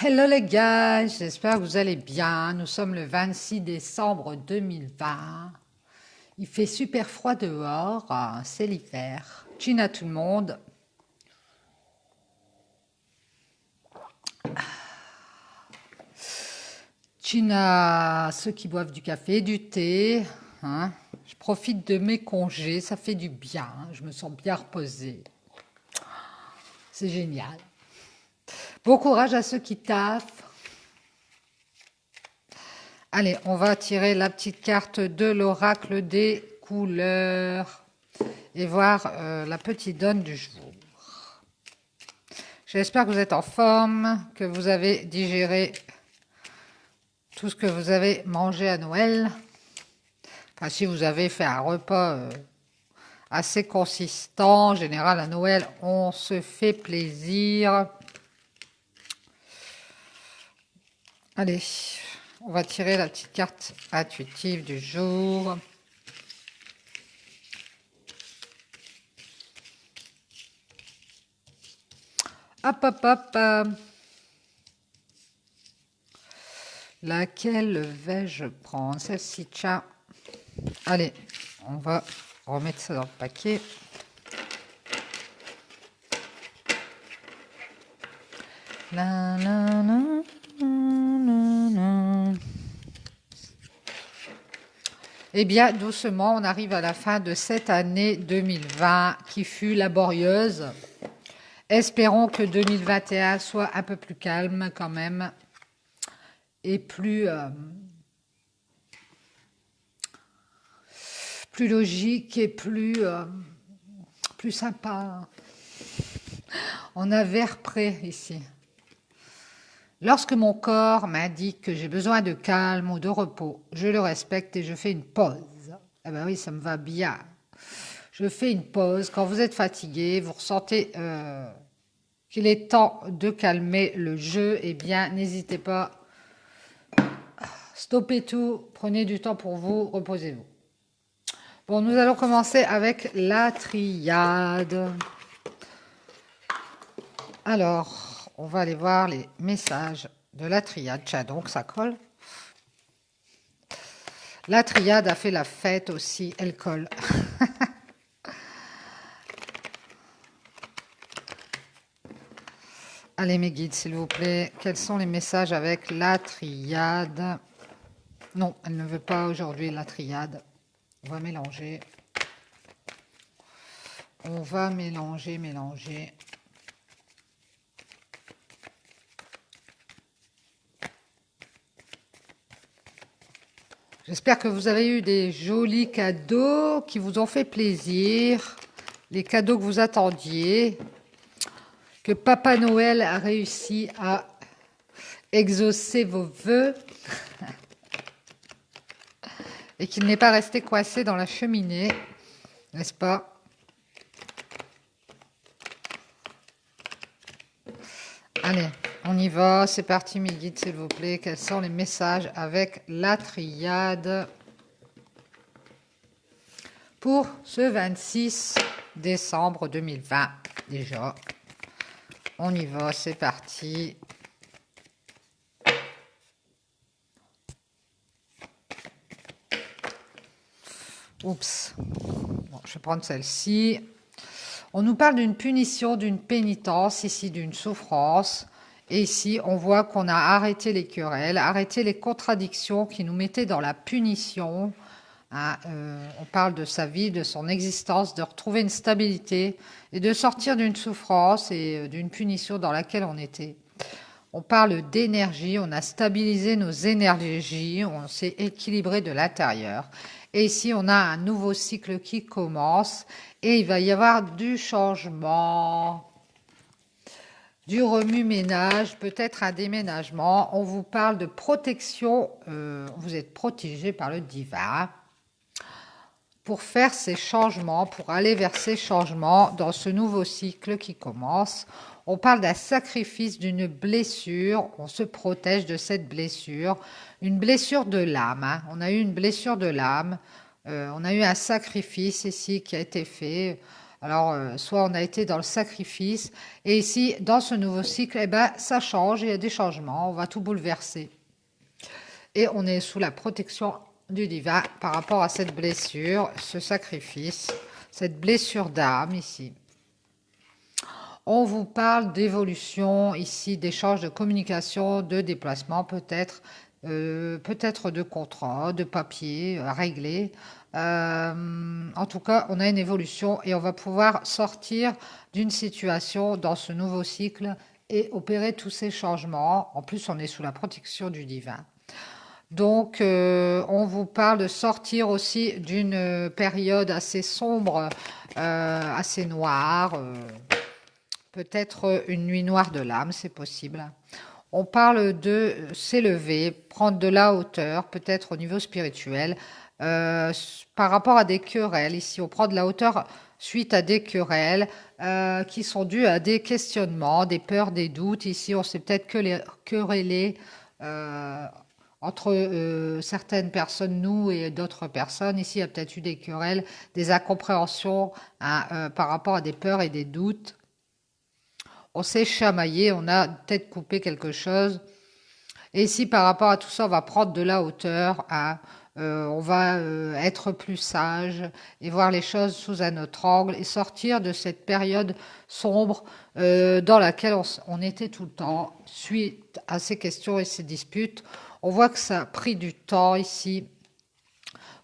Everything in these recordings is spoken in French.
Hello les gars, j'espère que vous allez bien. Nous sommes le 26 décembre 2020. Il fait super froid dehors, c'est l'hiver. Chin à tout le monde. Chin à ceux qui boivent du café, du thé. Hein. Je profite de mes congés, ça fait du bien. Je me sens bien reposée. C'est génial. Bon courage à ceux qui taffent. Allez, on va tirer la petite carte de l'oracle des couleurs et voir la petite donne du jour. J'espère que vous êtes en forme, que vous avez digéré tout ce que vous avez mangé à Noël. Enfin, si vous avez fait un repas assez consistant, en général à Noël, on se fait plaisir. Allez, on va tirer la petite carte intuitive du jour. Hop, hop, hop. Laquelle vais-je prendre? Celle-ci, tiens. Allez, on va remettre ça dans le paquet. La, la, la, la. Eh bien, doucement, on arrive à la fin de cette année 2020 qui fut laborieuse. Espérons que 2021 soit un peu plus calme quand même et plus logique et plus sympa. On a vers près ici. Lorsque mon corps m'indique que j'ai besoin de calme ou de repos, je le respecte et je fais une pause. Ah ben oui, ça me va bien. Je fais une pause. Quand vous êtes fatigué, vous ressentez qu'il est temps de calmer le jeu, eh bien, n'hésitez pas. Stoppez tout, prenez du temps pour vous, reposez-vous. Bon, nous allons commencer avec la triade. Alors, on va aller voir les messages de la triade. Tiens, donc ça colle. La triade a fait la fête aussi, elle colle. Allez mes guides, s'il vous plaît, quels sont les messages avec la triade? Non, elle ne veut pas aujourd'hui la triade. On va mélanger. On va mélanger. J'espère que vous avez eu des jolis cadeaux qui vous ont fait plaisir. Les cadeaux que vous attendiez. Que Papa Noël a réussi à exaucer vos vœux. Et qu'il n'est pas resté coincé dans la cheminée. N'est-ce pas? Allez, on y va. C'est parti, mes guides, s'il vous plaît. Quels sont les messages avec la triade pour ce 26 décembre 2020 déjà? On y va, c'est parti. Oups. Bon, je vais prendre celle-ci. On nous parle d'une punition, d'une pénitence, ici d'une souffrance. Et ici, on voit qu'on a arrêté les querelles, arrêté les contradictions qui nous mettaient dans la punition. Hein, on parle de sa vie, de son existence, de retrouver une stabilité et de sortir d'une souffrance et d'une punition dans laquelle on était. On parle d'énergie, on a stabilisé nos énergies, on s'est équilibré de l'intérieur. Et ici, on a un nouveau cycle qui commence et il va y avoir du changement, du remue-ménage, peut-être un déménagement. On vous parle de protection, vous êtes protégé par le divin pour faire ces changements, pour aller vers ces changements dans ce nouveau cycle qui commence. On parle d'un sacrifice, d'une blessure, on se protège de cette blessure, une blessure de l'âme. Hein. On a eu une blessure de l'âme, on a eu un sacrifice ici qui a été fait. Alors, soit on a été dans le sacrifice, et ici, dans ce nouveau cycle, eh ben, ça change, il y a des changements, on va tout bouleverser. Et on est sous la protection du divin par rapport à cette blessure, ce sacrifice, cette blessure d'âme ici. On vous parle d'évolution ici, d'échange de communication, de déplacement peut-être, peut-être de contrat, de papier à régler. En tout cas, on a une évolution et on va pouvoir sortir d'une situation dans ce nouveau cycle et opérer tous ces changements. En plus, on est sous la protection du divin. Donc, on vous parle de sortir aussi d'une période assez sombre, assez noire, peut-être une nuit noire de l'âme, c'est possible. On parle de s'élever, prendre de la hauteur, peut-être au niveau spirituel, par rapport à des querelles. Ici, on prend de la hauteur suite à des querelles qui sont dues à des questionnements, des peurs, des doutes. Ici, on s'est peut-être querellé entre certaines personnes, nous et d'autres personnes. Ici, il y a peut-être eu des querelles, des incompréhensions hein, par rapport à des peurs et des doutes. On s'est chamaillé, on a peut-être coupé quelque chose. Et ici, par rapport à tout ça, on va prendre de la hauteur, hein, on va être plus sage et voir les choses sous un autre angle et sortir de cette période sombre dans laquelle on était tout le temps suite à ces questions et ces disputes. On voit que ça a pris du temps ici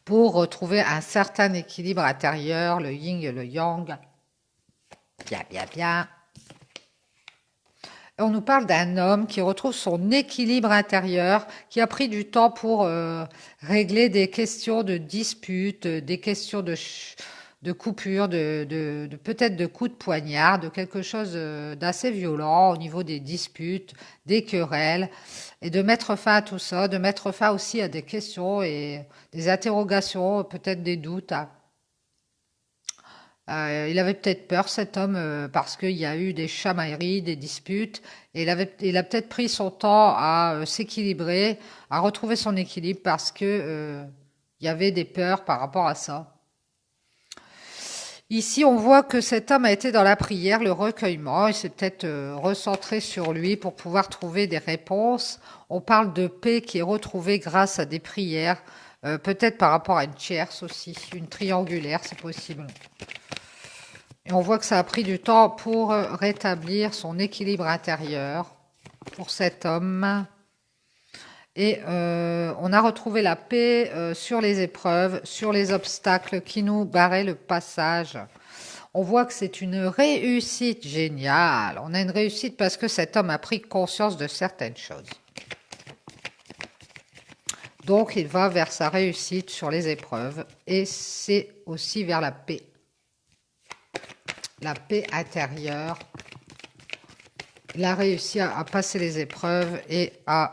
pour retrouver un certain équilibre intérieur, le yin et le yang. Bien, bien, bien. On nous parle d'un homme qui retrouve son équilibre intérieur, qui a pris du temps pour régler des questions de disputes, des questions de coupure, peut-être de coups de poignard, de quelque chose d'assez violent au niveau des disputes, des querelles, et de mettre fin à tout ça, de mettre fin aussi à des questions et des interrogations, peut-être des doutes. Hein. Il avait peut-être peur, cet homme, parce qu'il y a eu des chamailleries, des disputes, et il a peut-être pris son temps à s'équilibrer, à retrouver son équilibre, parce que il y avait des peurs par rapport à ça. Ici, on voit que cet homme a été dans la prière, le recueillement, il s'est peut-être recentré sur lui pour pouvoir trouver des réponses. On parle de paix qui est retrouvée grâce à des prières, peut-être par rapport à une tierce aussi, une triangulaire, c'est possible. Et on voit que ça a pris du temps pour rétablir son équilibre intérieur pour cet homme. Et on a retrouvé la paix sur les épreuves, sur les obstacles qui nous barraient le passage. On voit que c'est une réussite géniale. On a une réussite parce que cet homme a pris conscience de certaines choses. Donc il va vers sa réussite sur les épreuves et c'est aussi vers la paix. La paix intérieure. Il a réussi à passer les épreuves et à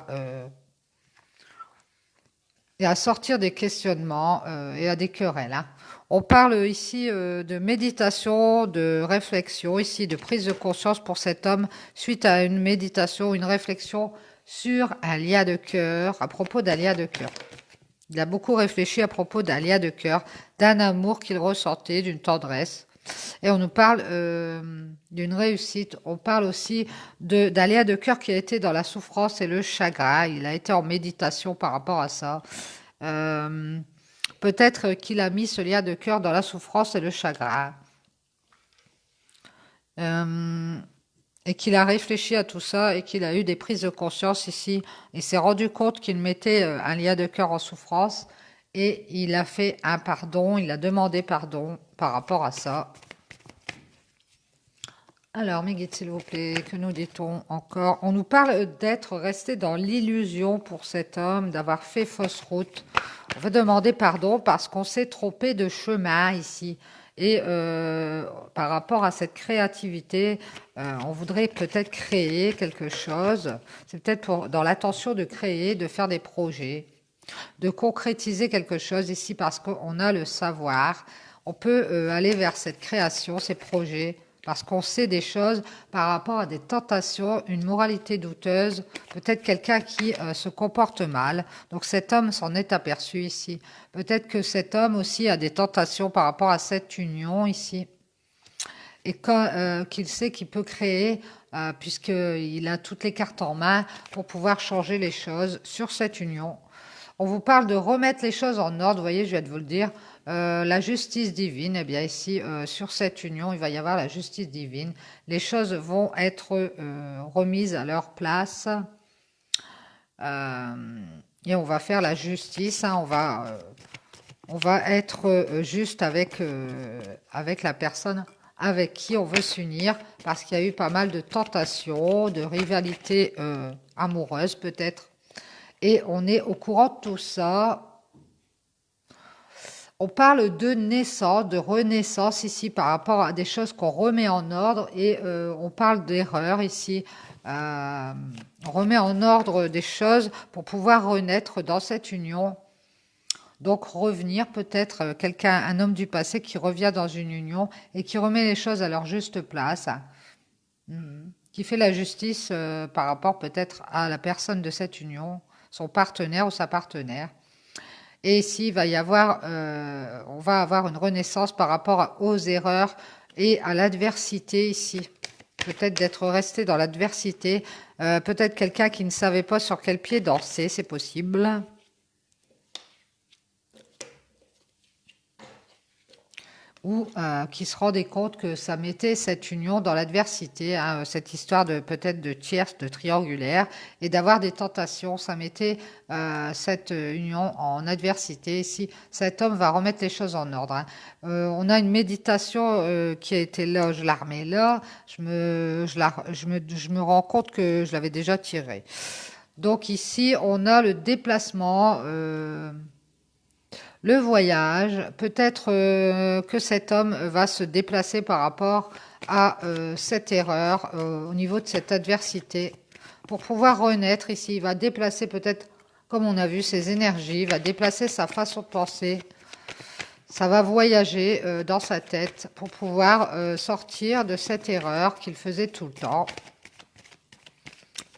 sortir des questionnements et à des querelles. Hein. On parle ici de méditation, de réflexion, ici de prise de conscience pour cet homme suite à une méditation, une réflexion sur un lien de cœur, à propos d'un lien de cœur. Il a beaucoup réfléchi à propos d'un lien de cœur, d'un amour qu'il ressentait, d'une tendresse. Et on nous parle d'une réussite. On parle aussi d'un lien de cœur qui a été dans la souffrance et le chagrin. Il a été en méditation par rapport à ça. Peut-être qu'il a mis ce lien de cœur dans la souffrance et le chagrin. Et qu'il a réfléchi à tout ça et qu'il a eu des prises de conscience ici. Il s'est rendu compte qu'il mettait un lien de cœur en souffrance. Et il a fait un pardon, il a demandé pardon par rapport à ça. Alors, mes guides, s'il vous plaît, que nous dit-on encore? On nous parle d'être resté dans l'illusion pour cet homme, d'avoir fait fausse route. On va demander pardon parce qu'on s'est trompé de chemin ici. Et par rapport à cette créativité, on voudrait peut-être créer quelque chose. C'est peut-être dans l'intention de créer, de faire des projets, de concrétiser quelque chose ici parce qu'on a le savoir. On peut aller vers cette création, ces projets, parce qu'on sait des choses par rapport à des tentations, une moralité douteuse, peut-être quelqu'un qui se comporte mal. Donc cet homme s'en est aperçu ici. Peut-être que cet homme aussi a des tentations par rapport à cette union ici. et qu'il sait qu'il peut créer, puisqu'il a toutes les cartes en main pour pouvoir changer les choses sur cette union. On vous parle de remettre les choses en ordre, vous voyez, je viens de vous le dire. La justice divine, eh bien ici, sur cette union, il va y avoir la justice divine. Les choses vont être remises à leur place. Et on va faire la justice, hein, on va être juste avec la personne avec qui on veut s'unir, parce qu'il y a eu pas mal de tentations, de rivalités amoureuses peut-être. Et on est au courant de tout ça. On parle de naissance, de renaissance ici par rapport à des choses qu'on remet en ordre, et on parle d'erreur ici. On remet en ordre des choses pour pouvoir renaître dans cette union. Donc revenir peut-être quelqu'un, un homme du passé qui revient dans une union et qui remet les choses à leur juste place, qui fait la justice par rapport peut-être à la personne de cette union, son partenaire ou sa partenaire. Et ici, il va y avoir, on va avoir une renaissance par rapport aux erreurs et à l'adversité ici. Peut-être d'être resté dans l'adversité. Peut-être quelqu'un qui ne savait pas sur quel pied danser, c'est possible. Ou qui se rendait compte que ça mettait cette union dans l'adversité, hein, cette histoire de peut-être de tierce, de triangulaire, et d'avoir des tentations, ça mettait cette union en adversité. Ici, cet homme va remettre les choses en ordre, hein. On a une méditation qui a été là, je la remets là, je me rends compte que je l'avais déjà tirée. Donc ici, on a le déplacement... le voyage, peut-être que cet homme va se déplacer par rapport à cette erreur, au niveau de cette adversité, pour pouvoir renaître ici. Il va déplacer peut-être, comme on a vu, ses énergies, il va déplacer sa façon de penser. Ça va voyager dans sa tête pour pouvoir sortir de cette erreur qu'il faisait tout le temps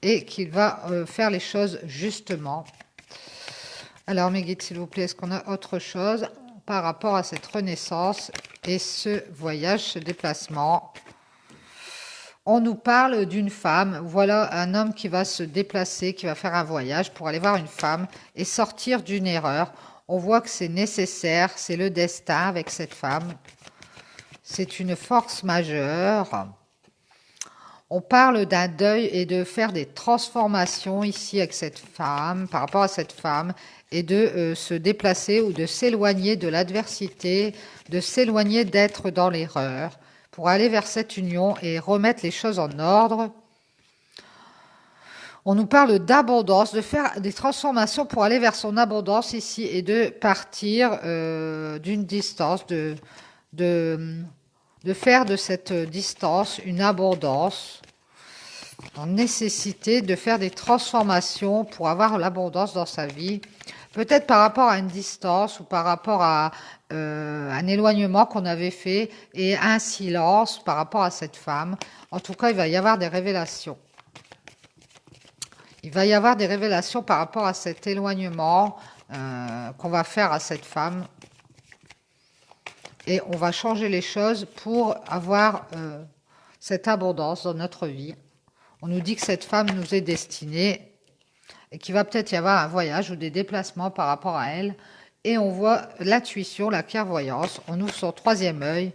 et qu'il va faire les choses justement. Alors, mes guides, s'il vous plaît, est-ce qu'on a autre chose par rapport à cette renaissance et ce voyage, ce déplacement? On nous parle d'une femme. Voilà un homme qui va se déplacer, qui va faire un voyage pour aller voir une femme et sortir d'une erreur. On voit que c'est nécessaire, c'est le destin avec cette femme. C'est une force majeure. On parle d'un deuil et de faire des transformations ici avec cette femme, par rapport à cette femme, et de se déplacer ou de s'éloigner de l'adversité, de s'éloigner d'être dans l'erreur, pour aller vers cette union et remettre les choses en ordre. On nous parle d'abondance, de faire des transformations pour aller vers son abondance ici et de partir d'une distance, de faire de cette distance une abondance, en nécessité de faire des transformations pour avoir l'abondance dans sa vie, peut-être par rapport à une distance ou par rapport à un éloignement qu'on avait fait et un silence par rapport à cette femme. En tout cas, il va y avoir des révélations. Il va y avoir des révélations par rapport à cet éloignement qu'on va faire à cette femme. Et on va changer les choses pour avoir cette abondance dans notre vie. On nous dit que cette femme nous est destinée et qu'il va peut-être y avoir un voyage ou des déplacements par rapport à elle. Et on voit l'intuition, la clairvoyance. On ouvre son troisième œil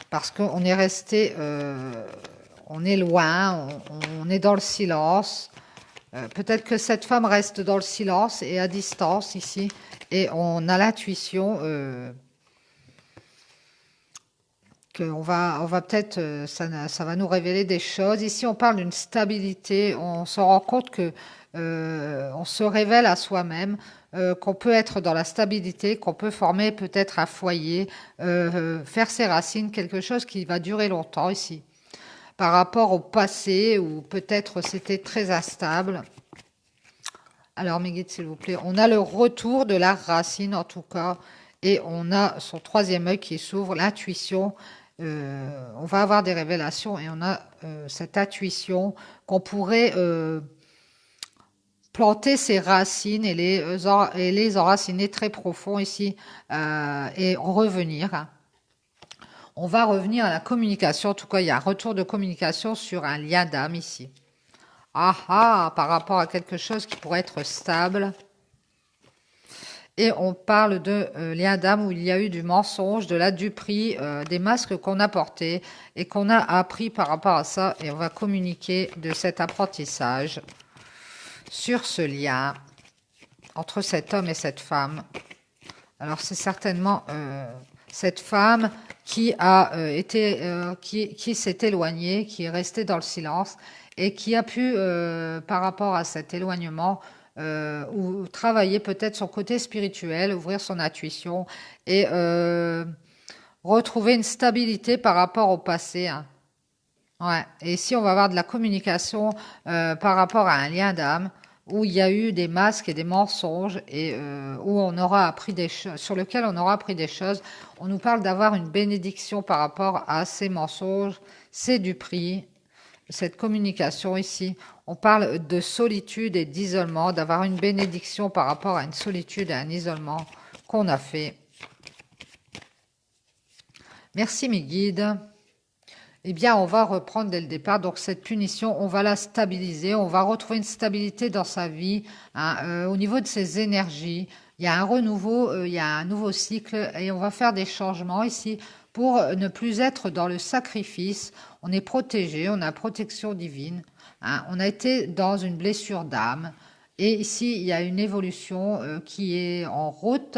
parce qu'on est resté, on est loin, on est dans le silence. Peut-être que cette femme reste dans le silence et à distance ici. Et on a l'intuition... on va peut-être, ça va nous révéler des choses. Ici, on parle d'une stabilité. On se rend compte que on se révèle à soi-même, qu'on peut être dans la stabilité, qu'on peut former peut-être un foyer, faire ses racines, quelque chose qui va durer longtemps ici. Par rapport au passé, où peut-être c'était très instable. Alors, mes guides, s'il vous plaît, on a le retour de la racine, en tout cas, et on a son troisième œil qui s'ouvre, l'intuition. On va avoir des révélations et on a cette intuition qu'on pourrait planter ses racines et les enraciner très profond ici et en revenir. On va revenir à la communication. En tout cas, il y a un retour de communication sur un lien d'âme ici. Ah ah, par rapport à quelque chose qui pourrait être stable. Et on parle de lien d'âme où il y a eu du mensonge, de la duperie, des masques qu'on a portés et qu'on a appris par rapport à ça. Et on va communiquer de cet apprentissage sur ce lien entre cet homme et cette femme. Alors c'est certainement cette femme qui a qui s'est éloignée, qui est restée dans le silence et qui a pu, par rapport à cet éloignement, ou travailler peut-être son côté spirituel, ouvrir son intuition et retrouver une stabilité par rapport au passé. Hein. Ouais. Et ici, on va avoir de la communication par rapport à un lien d'âme où il y a eu des masques et des mensonges et où on aura appris des choses, sur lequel on aura appris des choses. On nous parle d'avoir une bénédiction par rapport à ces mensonges, c'est du prix, cette communication ici. On parle de solitude et d'isolement, d'avoir une bénédiction par rapport à une solitude et un isolement qu'on a fait. Merci mes guides. Eh bien, on va reprendre dès le départ. Donc, cette punition, on va la stabiliser. On va retrouver une stabilité dans sa vie. Hein, au niveau de ses énergies, il y a un renouveau, il y a un nouveau cycle et on va faire des changements ici pour ne plus être dans le sacrifice. On est protégé, on a protection divine. Hein, on a été dans une blessure d'âme. Et ici, il y a une évolution qui est en route.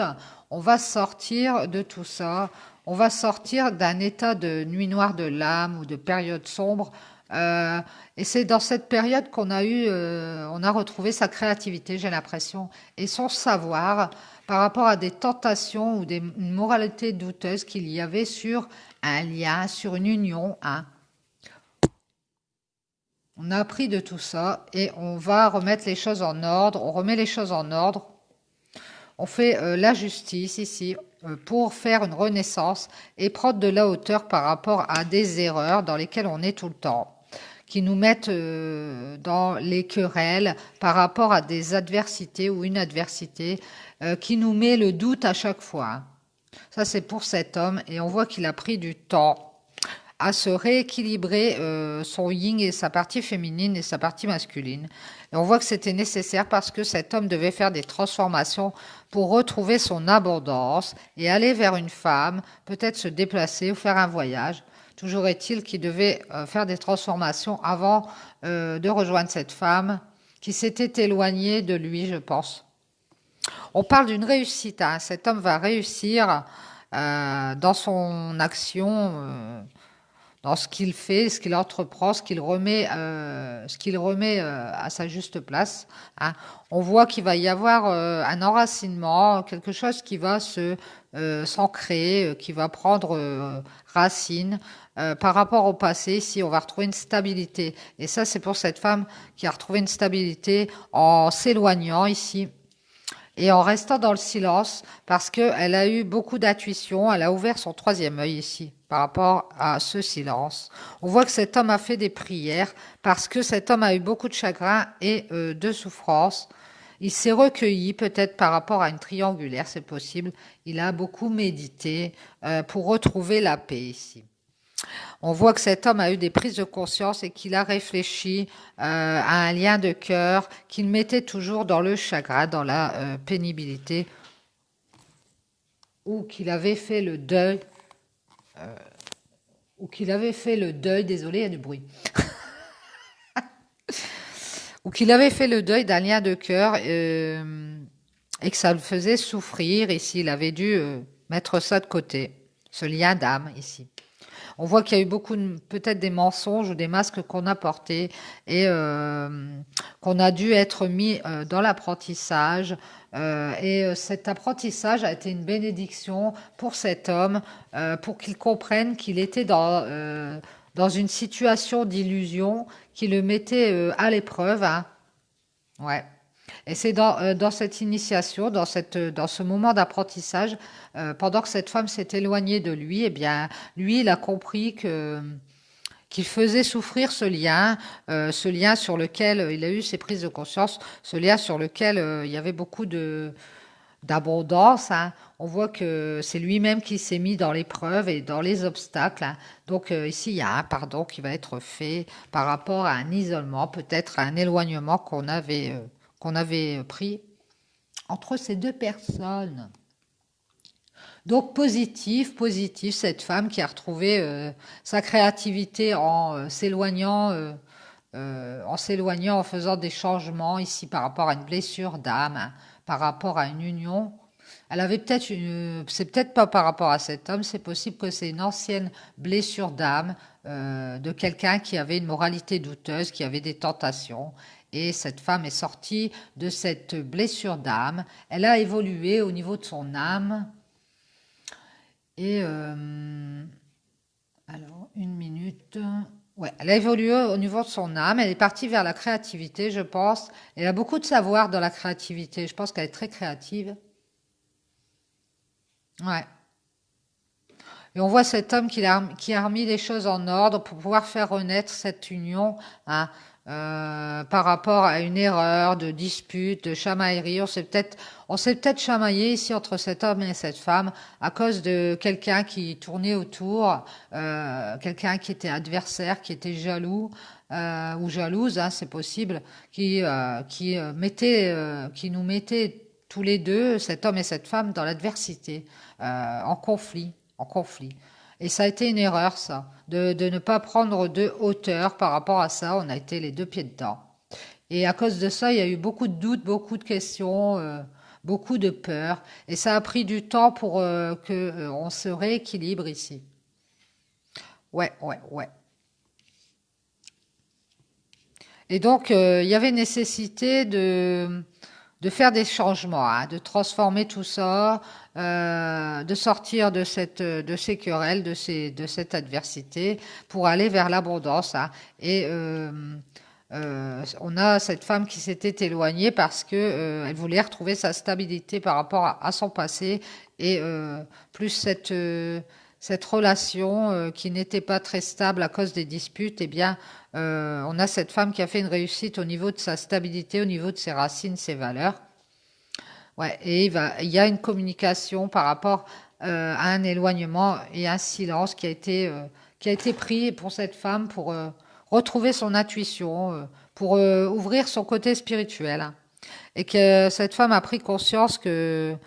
On va sortir de tout ça. On va sortir d'un état de nuit noire de l'âme ou de période sombre. Et c'est dans cette période qu'on a eu, on a retrouvé sa créativité, j'ai l'impression, et son savoir par rapport à des tentations ou une moralité douteuse qu'il y avait sur un lien, sur une union. Hein. On a appris de tout ça et on va remettre les choses en ordre. On remet les choses en ordre. On fait la justice ici pour faire une renaissance et prendre de la hauteur par rapport à des erreurs dans lesquelles on est tout le temps, qui nous mettent dans les querelles par rapport à des adversités ou une adversité qui nous met le doute à chaque fois. Ça, c'est pour cet homme et on voit qu'il a pris du temps à se rééquilibrer son yin et sa partie féminine et sa partie masculine. Et on voit que c'était nécessaire parce que cet homme devait faire des transformations pour retrouver son abondance et aller vers une femme, peut-être se déplacer ou faire un voyage. Toujours est-il qu'il devait faire des transformations avant de rejoindre cette femme qui s'était éloignée de lui, je pense. On parle d'une réussite. Hein. Cet homme va réussir dans son action dans ce qu'il fait, ce qu'il entreprend, ce qu'il remet à sa juste place. Hein. On voit qu'il va y avoir un enracinement, quelque chose qui va s'ancrer, qui va prendre racine par rapport au passé. Ici, on va retrouver une stabilité. Et ça, c'est pour cette femme qui a retrouvé une stabilité en s'éloignant ici et en restant dans le silence parce qu'elle a eu beaucoup d'intuition, elle a ouvert son troisième œil ici par rapport à ce silence. On voit que cet homme a fait des prières parce que cet homme a eu beaucoup de chagrin et de souffrance. Il s'est recueilli peut-être par rapport à une triangulaire, c'est possible. Il a beaucoup médité pour retrouver la paix ici. On voit que cet homme a eu des prises de conscience et qu'il a réfléchi à un lien de cœur qu'il mettait toujours dans le chagrin, dans la pénibilité, ou qu'il avait fait le deuil, désolé, il y a du bruit, ou qu'il avait fait le deuil d'un lien de cœur et que ça le faisait souffrir, et s'il avait dû mettre ça de côté, ce lien d'âme ici. On voit qu'il y a eu beaucoup, peut-être des mensonges ou des masques qu'on a portés et qu'on a dû être mis dans l'apprentissage. Et cet apprentissage a été une bénédiction pour cet homme, pour qu'il comprenne qu'il était dans une situation d'illusion qui le mettait à l'épreuve. Hein. Ouais. Et c'est dans cette initiation, dans ce moment d'apprentissage, pendant que cette femme s'est éloignée de lui, eh bien, lui, il a compris qu'il faisait souffrir ce lien sur lequel il a eu ses prises de conscience, ce lien sur lequel il y avait beaucoup d'abondance. Hein. On voit que c'est lui-même qui s'est mis dans l'épreuve et dans les obstacles, hein. Donc ici, il y a un pardon qui va être fait par rapport à un isolement, peut-être à un éloignement qu'on avait pris entre ces deux personnes. Donc positif, positif, cette femme qui a retrouvé sa créativité en s'éloignant, en faisant des changements ici par rapport à une blessure d'âme, hein, par rapport à une union. Elle avait peut-être c'est peut-être pas par rapport à cet homme, c'est possible que c'est une ancienne blessure d'âme de quelqu'un qui avait une moralité douteuse, qui avait des tentations. Et cette femme est sortie de cette blessure d'âme. Elle a évolué au niveau de son âme. Et alors, une minute. Ouais, elle a évolué au niveau de son âme. Elle est partie vers la créativité, je pense. Elle a beaucoup de savoir dans la créativité. Je pense qu'elle est très créative. Ouais. Et on voit cet homme qui a remis les choses en ordre pour pouvoir faire renaître cette union, hein, par rapport à une erreur, de dispute, de chamaillerie. On s'est peut-être chamaillé ici entre cet homme et cette femme à cause de quelqu'un qui tournait autour, quelqu'un qui était adversaire, qui était jaloux ou jalouse, hein, c'est possible, qui nous mettait tous les deux, cet homme et cette femme, dans l'adversité, en conflit, en conflit. Et ça a été une erreur, ça, de ne pas prendre de hauteur par rapport à ça. On a été les deux pieds dedans. Et à cause de ça, il y a eu beaucoup de doutes, beaucoup de questions, beaucoup de peurs. Et ça a pris du temps pour que on se rééquilibre ici. Ouais, ouais, ouais. Et donc, il y avait nécessité de faire des changements, hein, de transformer tout ça, de sortir de ces querelles, de cette adversité, pour aller vers l'abondance, hein. Et on a cette femme qui s'était éloignée parce que elle voulait retrouver sa stabilité par rapport à son passé et plus cette relation qui n'était pas très stable à cause des disputes, eh bien, on a cette femme qui a fait une réussite au niveau de sa stabilité, au niveau de ses racines, ses valeurs. Ouais, et il y a une communication par rapport à un éloignement et un silence qui a été pris pour cette femme pour retrouver son intuition, pour ouvrir son côté spirituel, hein. Et que cette femme a pris conscience qu'elle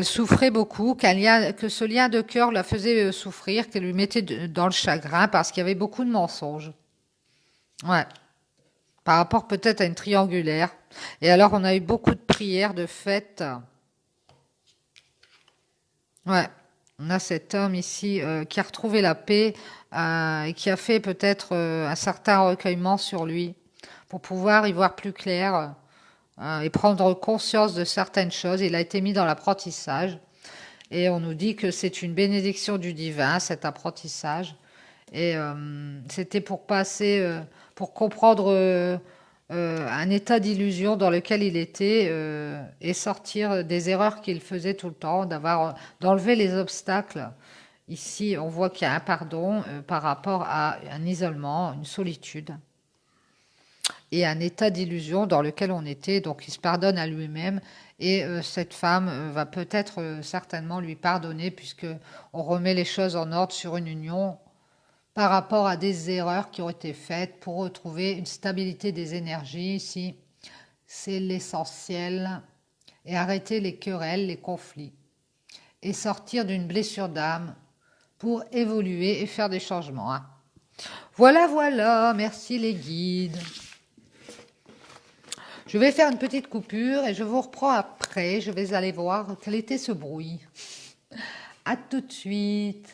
souffrait beaucoup, que ce lien de cœur la faisait souffrir, qu'elle lui mettait dans le chagrin parce qu'il y avait beaucoup de mensonges. Ouais, par rapport peut-être à une triangulaire. Et alors on a eu beaucoup de prières, de fêtes. Ouais, on a cet homme ici qui a retrouvé la paix et qui a fait peut-être un certain recueillement sur lui pour pouvoir y voir plus clair et prendre conscience de certaines choses. Il a été mis dans l'apprentissage et on nous dit que c'est une bénédiction du divin, cet apprentissage. Et c'était pour passer, pour comprendre un état d'illusion dans lequel il était et sortir des erreurs qu'il faisait tout le temps, d'enlever les obstacles. Ici, on voit qu'il y a un pardon par rapport à un isolement, une solitude et un état d'illusion dans lequel on était. Donc, il se pardonne à lui-même et cette femme va peut-être certainement lui pardonner puisque on remet les choses en ordre sur une union par rapport à des erreurs qui ont été faites pour retrouver une stabilité des énergies. Ici, c'est l'essentiel. Et arrêter les querelles, les conflits. Et sortir d'une blessure d'âme pour évoluer et faire des changements, hein. Voilà, voilà. Merci les guides. Je vais faire une petite coupure et je vous reprends après. Je vais aller voir quel était ce bruit. À tout de suite.